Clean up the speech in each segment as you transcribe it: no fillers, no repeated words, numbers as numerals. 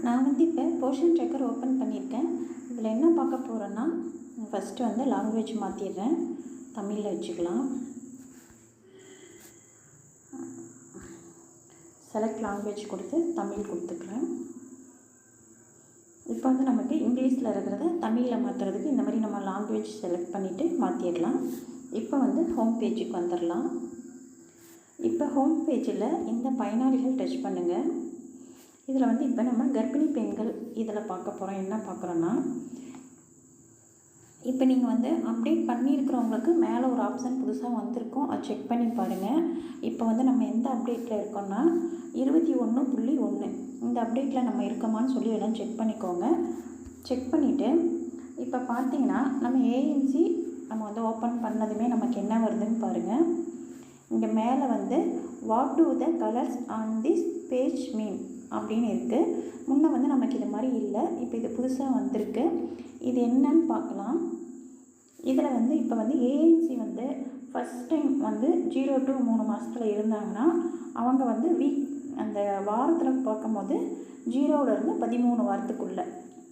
நான் வந்து இப்போ போர்ஷன் ட்ராக்கர் ஓப்பன் பண்ணியிருக்கேன். இதில் என்ன பார்க்க போகிறேன்னா, ஃபஸ்ட்டு வந்து லாங்குவேஜ் மாற்றிடுறேன். தமிழில் வச்சுக்கலாம். செலக்ட் லாங்குவேஜ் கொடுத்து தமிழ் கொடுத்துக்கிறேன். இப்போ வந்து நமக்கு இங்கிலீஷில் இருக்கிறத தமிழில் மாற்றுறதுக்கு இந்த மாதிரி நம்ம லாங்குவேஜ் செலக்ட் பண்ணிவிட்டு மாற்றிடலாம். இப்போ வந்து ஹோம் பேஜுக்கு வந்துடலாம். இப்போ ஹோம் பேஜில் இந்த பயனாளிகள் டச் பண்ணுங்கள். இதில் வந்து இப்போ நம்ம கர்ப்பிணி பெண்கள் இதில் பார்க்க போகிறோம். என்ன பார்க்குறோன்னா, இப்போ நீங்கள் வந்து அப்டேட் பண்ணியிருக்கிறவங்களுக்கு மேலே ஒரு ஆப்ஷன் புதுசாக வந்திருக்கும். அதை செக் பண்ணி பாருங்கள். இப்போ வந்து நம்ம எந்த அப்டேட்டில் இருக்கோம்னா 21.1 இந்த அப்டேட்டில் நம்ம இருக்கோமான்னு சொல்லி எல்லாம் செக் பண்ணிக்கோங்க. செக் பண்ணிவிட்டு இப்போ பார்த்தீங்கன்னா நம்ம ஏஎன்சி நம்ம வந்து ஓப்பன் பண்ணதுமே நமக்கு என்ன வருதுன்னு பாருங்கள். இங்கே மேலே வந்து what do the colours on this page mean அப்படின்னு இருக்குது. முன்னே வந்து நமக்கு இது மாதிரி இல்லை. இப்போ இது புதுசாக வந்திருக்கு. இது என்னன்னு பார்க்கலாம். இதில் வந்து இப்போ வந்து ஏஎன்சி வந்து ஃபஸ்ட் டைம் வந்து 0 to 3 மாதத்தில் இருந்தாங்கன்னா அவங்க வந்து அந்த வாரத்தில் பார்க்கும்போது 0லேருந்து 13 வாரத்துக்குள்ளே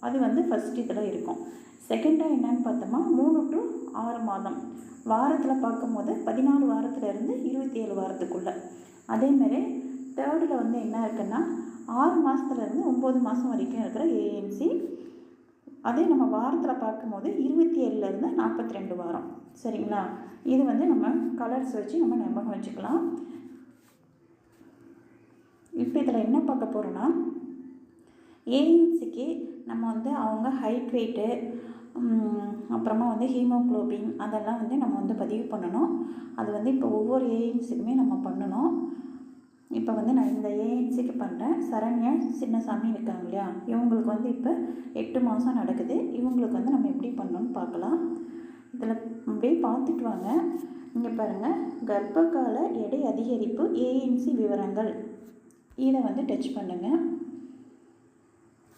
அது வந்து ஃபஸ்ட் இதில் இருக்கும். செகண்டாக என்னன்னு பார்த்தோமா 3 to 6 மாதம் வாரத்தில் பார்க்கும்போது 14 வாரத்துலேருந்து 27 வாரத்துக்குள்ளே. அதேமாரி தேர்டில் வந்து என்ன இருக்குன்னா 6 மாதத்துலேருந்து 9 மாதம் வரைக்கும் இருக்கிற ஏஎன்சி. அதே நம்ம வாரத்தில் பார்க்கும்போது 27லேருந்து 42 வாரம். சரிங்களா? இது வந்து நம்ம கலர்ஸ் வச்சு நம்ம ஞாபகம் வச்சுக்கலாம். இப்போ இதில் என்ன பார்க்க போகிறோன்னா, ஏஎன்சிக்கு நம்ம வந்து அவங்க ஹைட் வெயிட்டு அப்புறமா வந்து ஹீமோக்ளோபின் அதெல்லாம் வந்து நம்ம வந்து பதிவு பண்ணணும். அது வந்து இப்போ ஒவ்வொரு ஏஎன்சிக்குமே நம்ம பண்ணணும். இப்போ வந்து நான் இந்த ஏஎன்சிக்கு பண்ணுறேன். சரண்யா சின்னசாமி இருக்காங்க இல்லையா, இவங்களுக்கு வந்து இப்போ 8 மாதம் நடக்குது. இவங்களுக்கு வந்து நம்ம எப்படி பண்ணணும்னு பார்க்கலாம். இதில் அப்படியே பார்த்துட்டு வாங்க. இங்கே பாருங்கள், கர்ப்பகால எடை அதிகரிப்பு ஏஎன்சி விவரங்கள் இதை வந்து டச் பண்ணுங்கள்.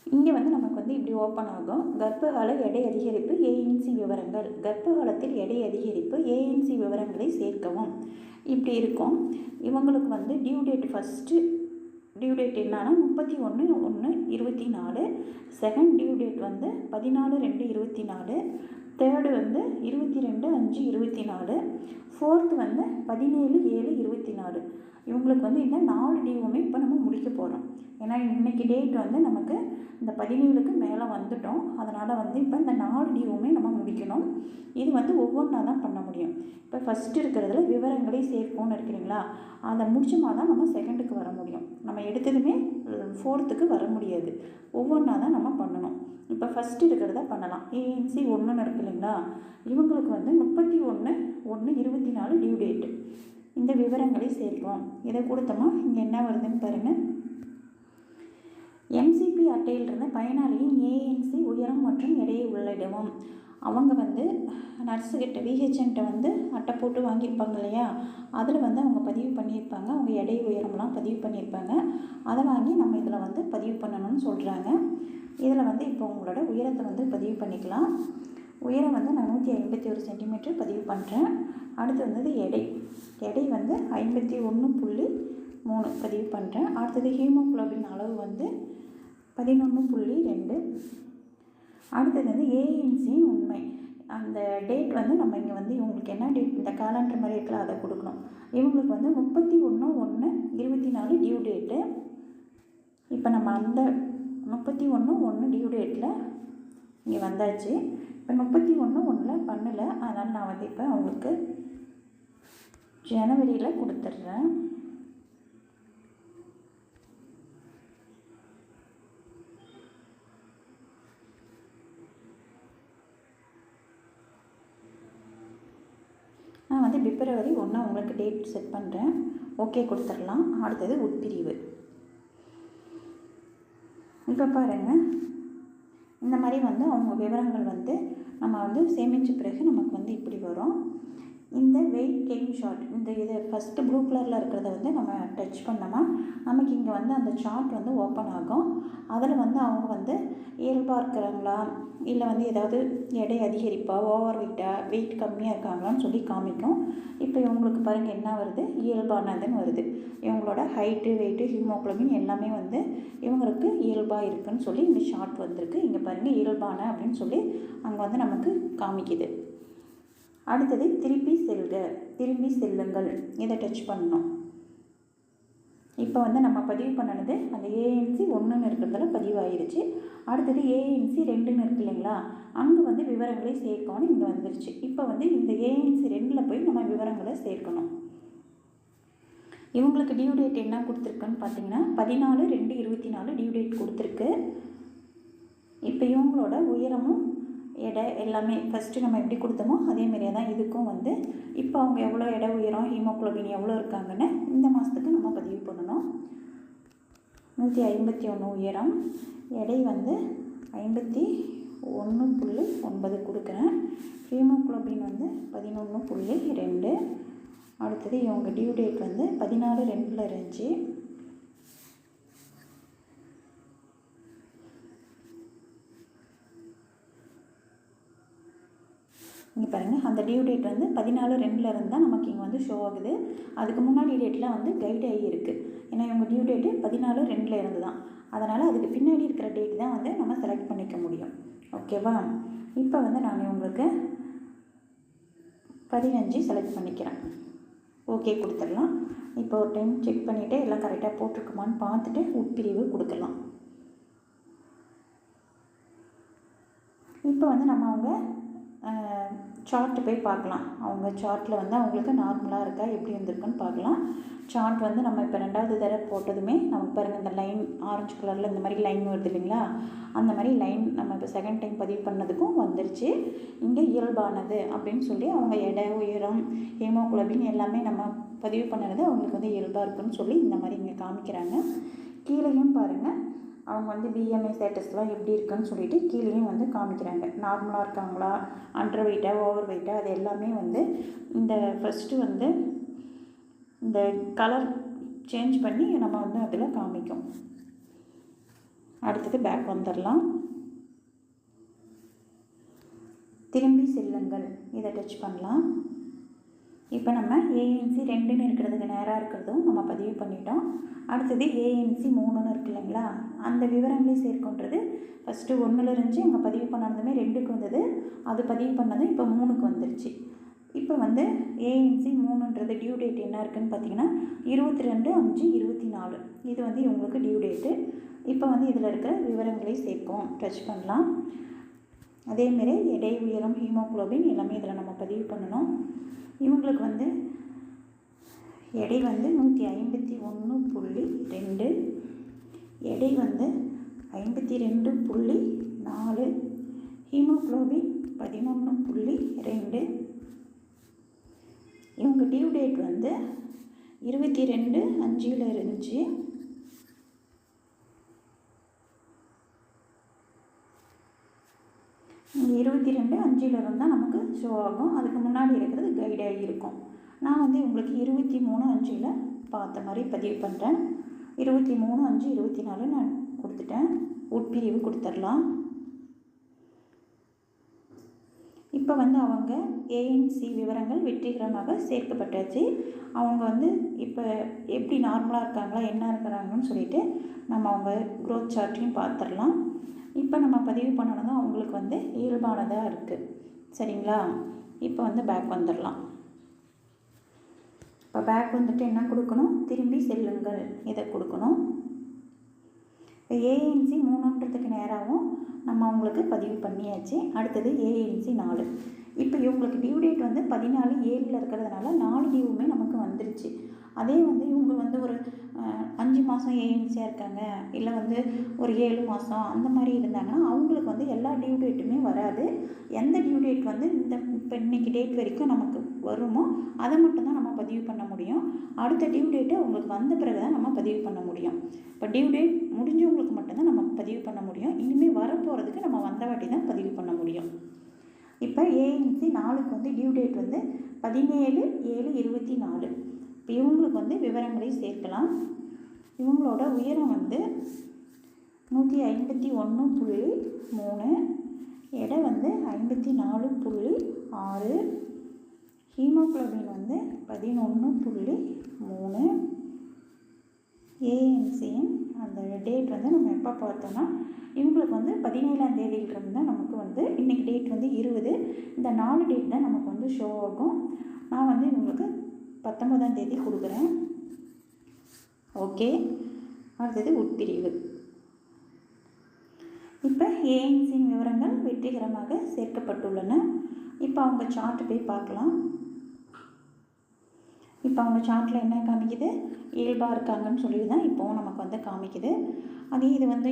இங்கே வந்து நமக்கு வந்து இப்படி ஓப்பன் ஆகும். கர்ப்பகால எடை அதிகரிப்பு ஏஎன்சி விவரங்கள், கர்ப்பகாலத்தில் எடை அதிகரிப்பு ஏஎன்சி விவரங்களை சேர்க்கவும் இப்படி இருக்கும். இவங்களுக்கு வந்து due date first due date என்னன்னா 31/1/24, செகண்ட் டியூ டேட் வந்து 14/2/24, தேர்டு வந்து 22/5/24, ஃபோர்த்து வந்து 17/7/24. இவங்களுக்கு வந்து இந்த 4 டியூவுமே இப்போ நம்ம முடிக்க போகிறோம். ஏன்னா இன்றைக்கி டேட் வந்து நமக்கு இந்த 17க்கு மேலே வந்துட்டோம். அதனால் வந்து இப்போ இந்த 4 டியூவுமே நம்ம முடிக்கணும். இது வந்து ஒவ்வொன்றா தான் பண்ண முடியும். இப்போ ஃபஸ்ட்டு இருக்கிறதுல விவரங்களை சேர்ப்போம்னு இருக்கிறீங்களா, அதை முடிச்சோமா தான் நம்ம செகண்டுக்கு வர முடியும். நம்ம எடுத்ததுமே ஃபோர்த்துக்கு வர முடியாது. ஒவ்வொன்றா தான் நம்ம பண்ணணும். இப்போ ஃபஸ்ட்டு இருக்கிறத பண்ணலாம். ஏஎன்சி 1ன்னு இருக்கு இல்லைங்களா, இவங்களுக்கு வந்து 31/1/24 டியூ டேட்டு. இந்த விவரங்களை சேர்ப்போம். இதை கொடுத்தோமா இங்கே என்ன வருதுன்னு பாருங்கள். எம்சிபி அட்டையில் இருந்த பயனாளியின் ஏஎன்சி உயரம் மற்றும் எடையை உள்ளிடவும். அவங்க வந்து நர்ஸுக்கிட்ட விஹெச்என்ட்ட வந்து அட்டை போட்டு வாங்கியிருப்பாங்க இல்லையா, அதில் வந்து அவங்க பதிவு பண்ணியிருப்பாங்க. அவங்க எடை உயரம்லாம் பதிவு பண்ணியிருப்பாங்க. அதை வாங்கி நம்ம இதில் வந்து பதிவு பண்ணணும்னு சொல்கிறாங்க. இதில் வந்து இப்போ உங்களோட உயரத்தை வந்து பதிவு பண்ணிக்கலாம். உயரம் வந்து நான் 151 சென்டிமீட்டர் பதிவு பண்ணுறேன். அடுத்து வந்து எடை வந்து 51.3 பதிவு பண்ணுறேன். அடுத்தது ஹீமோக்ளோபின் அளவு வந்து 11.2. அடுத்தது வந்து ஏஎன்சியின் உண்மை. அந்த டேட் வந்து நம்ம இங்கே வந்து இவங்களுக்கு என்ன டேட் இந்த கேலண்டர் மாதிரி இருக்கல அதை கொடுக்கணும். இவங்களுக்கு வந்து 31/1/24 டியூ டேட்டு. இப்போ நம்ம அந்த 31/1 டியூ டேட்டில் இங்கே வந்தாச்சு. இப்போ 31/1 பண்ணலை. அதனால் நான் வந்து இப்போ அவங்களுக்கு ஜனவரியில் கொடுத்துட்றேன். நான் வந்து பிப்ரவரி 1 உங்களுக்கு டேட் செட் பண்ணுறேன். ஓகே கொடுத்துடலாம். அடுத்தது உட்பிரிவு. இப்போ பாருங்கள், இந்த மாதிரி வந்து அவங்க விவரங்கள் வந்து நம்ம வந்து சேமித்த பிறகு நமக்கு வந்து இப்படி வரும். இந்த வெயிட் கெயின் சார்ட், இந்த இது ஃபஸ்ட்டு ப்ளூ கலரில் இருக்கிறத வந்து நம்ம டச் பண்ணோமா நமக்கு இங்கே வந்து அந்த சார்ட் வந்து ஓப்பன் ஆகும். அதில் வந்து அவங்க வந்து இயல்பாக இருக்கிறாங்களா இல்லை வந்து ஏதாவது எடை அதிகரிப்பா, ஓவர் வெயிட் கம்மியாக இருக்காங்களான்னு சொல்லி காமிக்கும். இப்போ இவங்களுக்கு பாருங்கள் என்ன வருது, இயல்பானதுன்னு வருது. இவங்களோட ஹைட்டு, வெயிட்டு, ஹீமோகுளோபின் எல்லாமே வந்து இவங்களுக்கு இயல்பாக இருக்குதுன்னு சொல்லி இந்த ஷார்ட் வந்திருக்கு. இங்கே பாருங்கள், இயல்பான அப்படின்னு சொல்லி அங்கே வந்து நமக்கு காமிக்குது. அடுத்தது திரும்பி செல்லுங்கள், இதை டச் பண்ணணும். இப்போ வந்து நம்ம பதிவு பண்ணினது அந்த ஏஎன்சி 1ன்னு இருக்கிறதுல பதிவாயிருச்சு. அடுத்தது ஏஎன்சி 2ன்னு இருக்கு இல்லைங்களா, அங்கே வந்து விவரங்களை சேர்க்கணும் இங்கே வந்துருச்சு. இப்போ வந்து இந்த ஏஎன்சி 2ல் போய் நம்ம விவரங்களை சேர்க்கணும். இவங்களுக்கு டியூ டேட் என்ன கொடுத்துருக்குன்னு பார்த்தீங்கன்னா 14/2/24 டியூ டேட் கொடுத்துருக்கு. இப்போ இவங்களோட உயரமும் எடை எல்லாமே ஃபஸ்ட்டு நம்ம எப்படி கொடுத்தோமோ அதேமாரியே தான் இதுக்கும் வந்து இப்போ அவங்க எவ்வளோ எடை, உயரம், ஹீமோகுளோபின் எவ்வளோ இருக்காங்கன்னு இந்த மாதத்துக்கு நம்ம பதிவு பண்ணணும். 151 உயரம், எடை வந்து 51.9 கொடுக்குறேன். ஹீமோகுளோபின் வந்து 11.2. அடுத்தது இவங்க டியூ டேட் வந்து 14/2 இருந்துச்சு. இங்கே பாருங்கள், அந்த டியூ டேட் வந்து 14/2 இருந்தால் நமக்கு இங்கே வந்து ஷோ ஆகுது. அதுக்கு முன்னாடி டேட்டில் வந்து கைட் ஆகி இருக்குது. ஏன்னா இவங்க டியூ டேட்டு 14/2 இருந்து தான். அதனால் அதுக்கு பின்னாடி இருக்கிற டேட் தான் வந்து நம்ம செலக்ட் பண்ணிக்க முடியும். ஓகேவா? இப்போ வந்து நான் உங்களுக்கு 15 செலக்ட் பண்ணிக்கிறேன். ஓகே கொடுத்துடலாம். இப்போ ஒரு டைம் செக் பண்ணிவிட்டு எல்லாம் கரெக்டாக போட்டிருக்குமான்னு பார்த்துட்டு உட்பிரிவு கொடுக்கலாம். இப்போ வந்து நம்ம அவங்க சார்ட்டு போய் பார்க்கலாம். அவங்க சார்ட்டில் வந்து அவங்களுக்கு நார்மலாக இருக்கா, எப்படி வந்திருக்குன்னு பார்க்கலாம். சார்ட் வந்து நம்ம இப்போ 2வது தடவை போட்டதுமே நமக்கு பாருங்கள், இந்த லைன் ஆரஞ்சு கலரில் இந்த மாதிரி லைன் வருது இல்லைங்களா, அந்த மாதிரி லைன் நம்ம இப்போ செகண்ட் டைம் பதிவு பண்ணதுக்கும் வந்துருச்சு. இங்கே இயல்பானது அப்படின்னு சொல்லி அவங்க எடை, உயரம், ஹீமோகுளோபின் எல்லாமே நம்ம பதிவு பண்ணுறது அவங்களுக்கு வந்து இயல்பாக இருக்குன்னு சொல்லி இந்த மாதிரி இங்கே காமிக்கிறாங்க. கீழேயும் பாருங்கள், அவங்க வந்து பிஎம்ஐ ஸ்டேட்டஸ்லாம் எப்படி இருக்குன்னு சொல்லிட்டு கீழேயும் வந்து காமிக்கிறாங்க. நார்மலாக இருக்காங்களா, அண்டர் வெயிட்டா, ஓவர் வெயிட்டா, அது எல்லாமே வந்து இந்த ஃபஸ்ட்டு வந்து இந்த கலர் சேஞ்ச் பண்ணி நம்ம வந்து அதில் காமிக்கும். அடுத்தது பேக் வந்துடலாம். திரும்பி செல்லுங்கள், இதை டச் பண்ணலாம். இப்போ நம்ம ஏஎன்சி 2ன்னு இருக்கிறதுக்கு நேராக இருக்கிறதும் நம்ம பதிவு பண்ணிட்டோம். அடுத்தது ஏஎன்சி 3ன்னு இருக்கு இல்லைங்களா, அந்த விவரங்களையும் சேர்க்கின்றது ஃபஸ்ட்டு 1ல் இருந்துச்சு, அங்கே பதிவு பண்ணதுமே 2க்கு வந்தது, அது பதிவு பண்ணதும் இப்போ 3க்கு வந்துருச்சு. இப்போ வந்து ஏஎன்சி 3ன்றது டியூ டேட் என்ன இருக்குதுன்னு பார்த்தீங்கன்னா 22/5/24. இது வந்து இவங்களுக்கு டியூ டேட்டு. இப்போ வந்து இதில் இருக்கிற விவரங்களை சேர்ப்போம். டச் பண்ணலாம். அதேமாரி எடை, உயரம், ஹீமோகுளோபின் எல்லாமே இதில் நம்ம பதிவு பண்ணணும். இவங்களுக்கு வந்து எடை வந்து 151.2, எடை வந்து 52.4, ஹீமோகுளோபின் 11.2. இவங்க டியூ டேட் வந்து 22/5 இருந்துச்சு. இங்கே 22/5 இருந்தால் நமக்கு ஷோ ஆகும். அதுக்கு முன்னாடி இருக்கிறது கைடாகி இருக்கும். நான் வந்து உங்களுக்கு 23/5 பார்த்த மாதிரி பதிவு பண்ணுறேன். 23/5/24 நான் கொடுத்துட்டேன். உட்பிரிவு கொடுத்துடலாம். இப்போ வந்து அவங்க ஏஎன்சி விவரங்கள் வெற்றிகரமாக சேர்க்கப்பட்டாச்சு. அவங்க வந்து இப்போ எப்படி நார்மலாக இருக்காங்களா, என்ன இருக்கிறாங்கன்னு சொல்லிட்டு நம்ம அவங்க க்ரோத் சார்ட்டையும் பார்த்துடலாம். இப்போ நம்ம பதிவு பண்ணணும் அவங்களுக்கு வந்து இயல்பானதாக இருக்குது. சரிங்களா? இப்போ வந்து பேக் வந்துடலாம். இப்போ பேக் வந்துட்டு என்ன கொடுக்கணும், திரும்பி செல்லுங்கள், இதை கொடுக்கணும். இப்போ ஏஎன்சி 3ன்றதுக்கு நேராகவும் நம்ம அவங்களுக்கு பதிவு பண்ணியாச்சு. அடுத்தது ஏஎன்சி 4. இப்போ இவங்களுக்கு டியூ டேட் வந்து 14/7 இருக்கிறதுனால 4 டியூவுமே நமக்கு வந்துருச்சு. அதே வந்து இவங்க வந்து ஒரு 5 மாதம் ஏஎன்சியாக இருக்காங்க, இல்லை வந்து ஒரு 7 மாதம் அந்த மாதிரி இருந்தாங்கன்னா அவங்களுக்கு வந்து எல்லா டியூ டேட்டுமே வராது. எந்த டியூ டேட் வந்து இப்போ இன்றைக்கி டேட் வரைக்கும் நமக்கு வருமோ அதை மட்டும்தான் நம்ம பதிவு பண்ண முடியும். அடுத்த டியூ டேட்டு அவங்களுக்கு வந்த பிறகு தான் நம்ம பதிவு பண்ண முடியும். இப்போ டியூ டேட் முடிஞ்சவங்களுக்கு மட்டும்தான் நம்ம பதிவு பண்ண முடியும். இனிமேல் வரப்போகிறதுக்கு நம்ம வந்த வாட்டி தான் பதிவு பண்ண முடியும். இப்போ ஏஎன்சி 4க்கு வந்து டியூ டேட் வந்து 17/7/24. இப்போ இவங்களுக்கு வந்து விவரங்களை சேர்க்கலாம். இவங்களோட உயரம் வந்து 151.3, எடை வந்து 54.6, ஹீமோகுளோபின் வந்து 11.3, ஏஎன்சியின் அந்த டேட் வந்து நம்ம எப்போ பார்த்தோன்னா இவங்களுக்கு வந்து 17ஆம் தேதியிலிருந்து தான் நமக்கு வந்து இன்றைக்கி டேட் வந்து 20. இந்த 4 டேட் தான் நமக்கு வந்து ஷோ ஆகும். நான் வந்து இவங்களுக்கு 19ஆம் தேதி கொடுக்குறேன். ஓகே. அடுத்தது உட்பிரிவு. இப்போ ஏஎன்சியின் விவரங்கள் வெற்றிகரமாக சேர்க்கப்பட்டுள்ளன. இப்போ அவங்க சார்ட்டு போய் பார்க்கலாம். இப்போ அவங்க சார்ட்டில் என்ன காமிக்குது, இயல்பாக இருக்காங்கன்னு சொல்லி தான் இப்போவும் நமக்கு வந்து காமிக்குது. அதே இது வந்து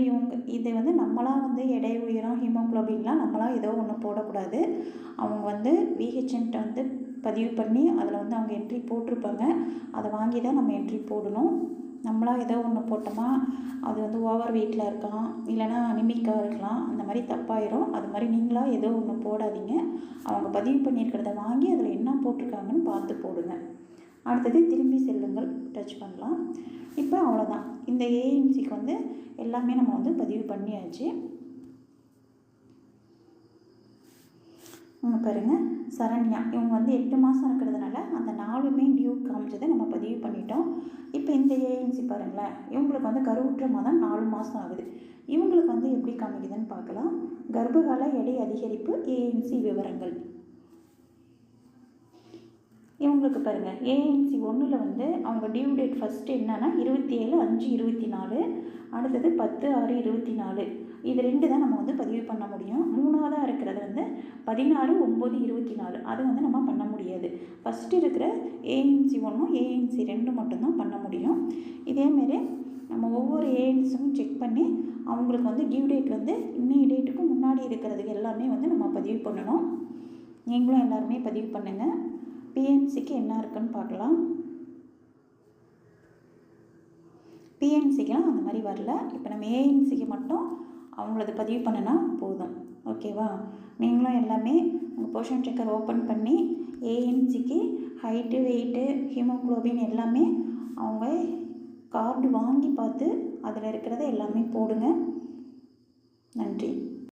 இது வந்து நம்மளாக வந்து எடை உயரம் ஹீமோக்ளோபின்லாம் நம்மளாக ஏதோ ஒன்று போடக்கூடாது. அவங்க வந்து விஹெச்என்ட்ட வந்து பதிவு பண்ணி அதில் வந்து அவங்க என்ட்ரி போட்டிருப்பாங்க. அதை வாங்கி தான் நம்ம என்ட்ரி போடணும். நம்மளாக ஏதோ ஒன்று போட்டோமா அது வந்து ஓவர் வெயிட்டில் இருக்கலாம், இல்லைனா அனிமிக்காக இருக்கலாம், அந்த மாதிரி தப்பாயிரும். அது மாதிரி நீங்களாக ஏதோ ஒன்று போடாதீங்க. அவங்க பதிவு பண்ணியிருக்கிறத வாங்கி அதில் என்ன போட்டிருக்காங்கன்னு பார்த்து போடுங்க. அடுத்தது திரும்பி செல்லுங்கள் டச் பண்ணலாம். இப்போ அவ்வளோதான். இந்த ஏஎன்சிக்கு வந்து எல்லாமே நம்ம வந்து பதிவு பண்ணியாச்சு. பாருங்கள், சரண்யா இவங்க வந்து 8 மாதம் இருக்கிறதுனால அந்த 4மே டியூ காமிச்சதை நம்ம பதிவு பண்ணிட்டோம். இப்போ இந்த ஏஎன்சி பாருங்களேன், இவங்களுக்கு வந்து கருவுற்ற மாதம் 4 மாதம் ஆகுது. இவங்களுக்கு வந்து எப்படி காமிக்குதுன்னு பார்க்கலாம். கர்ப்பகால எடை அதிகரிப்பு ஏஎன்சி விவரங்கள். இவங்களுக்கு பாருங்கள், ஏஎன்சி 1ல் வந்து அவங்க டியூ டேட் ஃபஸ்ட்டு என்னன்னா 27/5/24, அடுத்தது 10/6/24. இது 2 தான் நம்ம வந்து பதிவு பண்ண முடியும். 3ஆவதாக இருக்கிறது வந்து 16/9/24. அது வந்து நம்ம பண்ண முடியாது. ஃபஸ்ட்டு இருக்கிற ஏஎன்சி 1ம் ஏஎன்சி 2 மட்டும்தான் பண்ண முடியும். இதேமாரி நம்ம ஒவ்வொரு ஏஎன்சியும் செக் பண்ணி அவங்களுக்கு வந்து டியூ டேட் வந்து இன்னைய டேட்டுக்கு முன்னாடி இருக்கிறதுக்கு எல்லாமே வந்து நம்ம பதிவு பண்ணணும். நீங்களும் எல்லாருமே பதிவு பண்ணுங்கள். பிஎன்சிக்கு என்ன இருக்குன்னு பார்க்கலாம். பிஎன்சிக்கெலாம் அந்த மாதிரி வரல. இப்போ நம்ம ஏஎன்சிக்கு மட்டும் அவங்களது பதிவு பண்ணினா போதும். ஓகேவா? நீங்களும் எல்லாமே உங்கள் போர்ஷன் செக்கர் ஓப்பன் பண்ணி ஏஎன்சிக்கு ஹைட்டு, வெயிட்டு, ஹீமோக்ளோபின் எல்லாமே அவங்க கார்டு வாங்கி பார்த்து அதில் இருக்கிறத எல்லாமே போடுங்க. நன்றி.